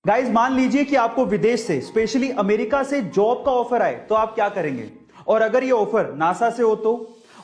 Guys मान लीजिए कि आपको विदेश से स्पेशली अमेरिका से जॉब का ऑफर आए तो आप क्या करेंगे? और अगर ये ऑफर नासा से हो तो?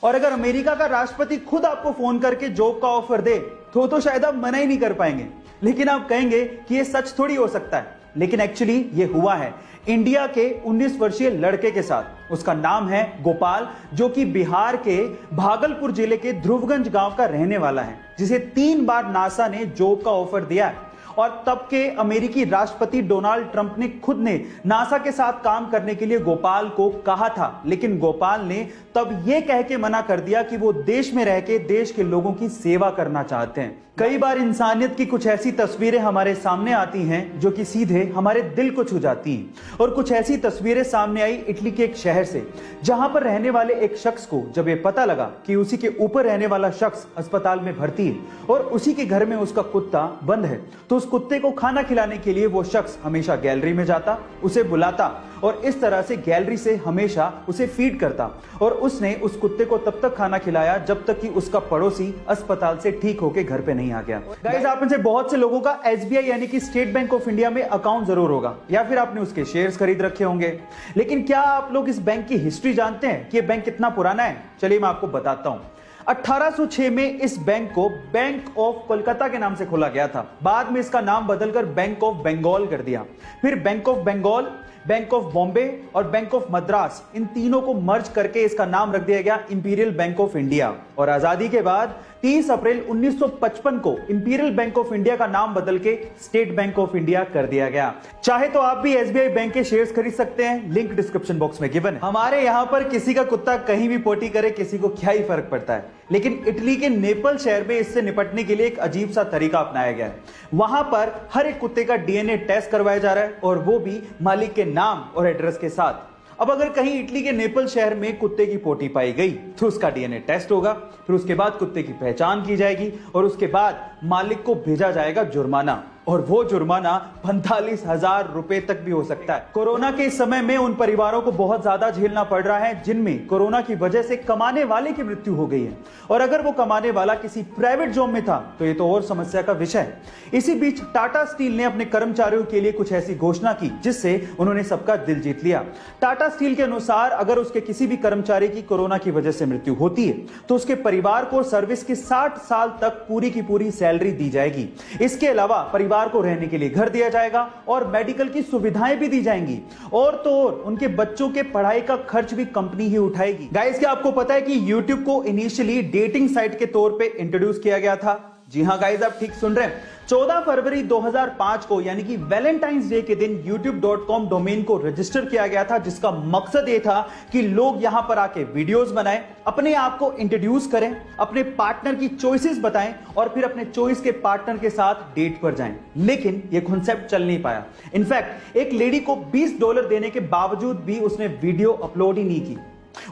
और अगर अमेरिका का राष्ट्रपति खुद आपको फोन करके जॉब का ऑफर दे तो शायद आप मना ही नहीं कर पाएंगे। लेकिन आप कहेंगे कि ये सच थोड़ी हो सकता है, लेकिन एक्चुअली ये हुआ है इंडिया के 19 वर्षीय लड़के के साथ। उसका नाम है गोपाल, जो कि बिहार के भागलपुर जिले के ध्रुवगंज गांव का रहने वाला है, जिसे 3 बार नासा ने जॉब का ऑफर दिया है। और तब के अमेरिकी राष्ट्रपति डोनाल्ड ट्रंप ने खुद ने नासा के साथ काम करने के लिए गोपाल को कहा था, लेकिन गोपाल ने तब यह कह के मना कर दिया कि वो देश में रह के देश के लोगों की सेवा करना चाहते हैं। कई बार इंसानियत की कुछ ऐसी तस्वीरें हमारे सामने आती हैं जो कि सीधे हमारे दिल को छू जाती हैं। और कुछ ऐसी तस्वीरें सामने आई इटली के एक शहर से, जहां पर रहने वाले एक शख्स को जब ये पता लगा कि उसी के ऊपर रहने वाला शख्स अस्पताल में भर्ती है और उसी के घर में उसका कुत्ता बंद है, तो उस कुत्ते को खाना खिलाने के लिए वो शख्स हमेशा गैलरी में जाता, उसे बुलाता और इस तरह से गैलरी से हमेशा उसे फीड करता। और उसने उस कुत्ते को तब तक खाना खिलाया जब तक कि उसका पड़ोसी अस्पताल से ठीक होकर घर पे नहीं आ गया। गाइस, आप में से बहुत से लोगों का एसबीआई यानी कि स्टेट बैंक ऑफ इंडिया में अकाउंट जरूर होगा, या फिर आपने उसके शेयर्स खरीद रखे होंगे। लेकिन क्या आप लोग इस बैंक की हिस्ट्री जानते हैं कि यह बैंक कितना पुराना है? चलिए मैं आपको बताता हूं। 1806 में इस बैंक को बैंक ऑफ कोलकाता के नाम से खोला गया था। बाद में इसका नाम बदलकर बैंक ऑफ बंगाल कर दिया। फिर bank of Bengal, bank of Bombay और बैंक ऑफ मद्रास, इन तीनों को मर्ज करके इसका नाम रख दिया गया इंपीरियल बैंक ऑफ इंडिया। और आजादी के बाद 30 अप्रैल 1955 को इंपीरियल बैंक ऑफ इंडिया का नाम बदल के स्टेट बैंक ऑफ इंडिया कर दिया गया। चाहे तो आप भी एसबीआई बैंक के शेयर्स खरीद सकते हैं, लिंक डिस्क्रिप्शन बॉक्स में गिवन है। हमारे यहां पर किसी का कुत्ता कहीं भी पोटी करे, किसी को क्या ही फर्क पड़ता है, लेकिन इटली के नेपल शहर में इससे निपटने के लिए एक अजीब सा तरीका अपनाया गया है। वहां पर हर एक कुत्ते का डीएनए टेस्ट करवाया जा रहा है, और वो भी मालिक के नाम और एड्रेस के साथ। अब अगर कहीं इटली के नेपल शहर में कुत्ते की पोटी पाई गई तो उसका डीएनए टेस्ट होगा, फिर उसके बाद कुत्ते की पहचान की जाएगी और उसके बाद मालिक को भेजा जाएगा जुर्माना, और वो जुर्माना 45,000 रुपए तक भी हो सकता है। कोरोना के इस समय में उन परिवारों को बहुत ज्यादा झेलना पड़ रहा है जिनमें कोरोना की वजह से कमाने वाले की मृत्यु हो गई है, और अगर वो कमाने वाला किसी प्राइवेट जॉब में था तो ये तो और समस्या का विषय है। इसी बीच टाटा स्टील ने अपने कर्मचारियों के लिए कुछ ऐसी घोषणा की जिससे उन्होंने सबका दिल जीत लिया। टाटा स्टील के अनुसार अगर उसके किसी भी कर्मचारी की कोरोना की वजह से मृत्यु होती है तो उसके परिवार को सर्विस के 60 साल तक पूरी की पूरी सैलरी दी जाएगी। इसके अलावा परिवार को रहने के लिए घर दिया जाएगा और मेडिकल की सुविधाएं भी दी जाएंगी, और तो और उनके बच्चों के पढ़ाई का खर्च भी कंपनी ही उठाएगी। गाइस, क्या आपको पता है कि YouTube को इनिशियली डेटिंग साइट के तौर पे इंट्रोड्यूस किया गया था? जी हां गाइस, आप ठीक सुन रहे हैं। 14 फरवरी 2005 को यानी कि वैलेंटाइंस डे के दिन youtube.com डोमेन को रजिस्टर किया गया था, जिसका मकसद यह था कि लोग यहां पर आके वीडियोस बनाएं, अपने आप को इंट्रोड्यूस करें, अपने पार्टनर की चॉइसेस बताएं और फिर अपने चॉइस के पार्टनर के साथ डेट पर जाएं। लेकिन यह कॉन्सेप्ट चल नहीं पाया। इनफैक्ट एक लेडी को $20 देने के बावजूद भी उसने वीडियो अपलोड ही नहीं की।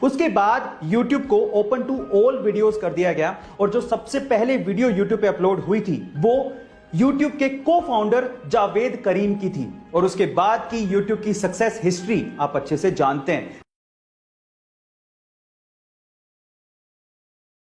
उसके बाद YouTube को ओपन टू ऑल वीडियोस कर दिया गया, और जो सबसे पहले वीडियो YouTube पे अपलोड हुई थी वो YouTube के को फाउंडर जावेद करीम की थी। और उसके बाद की YouTube की सक्सेस हिस्ट्री आप अच्छे से जानते हैं।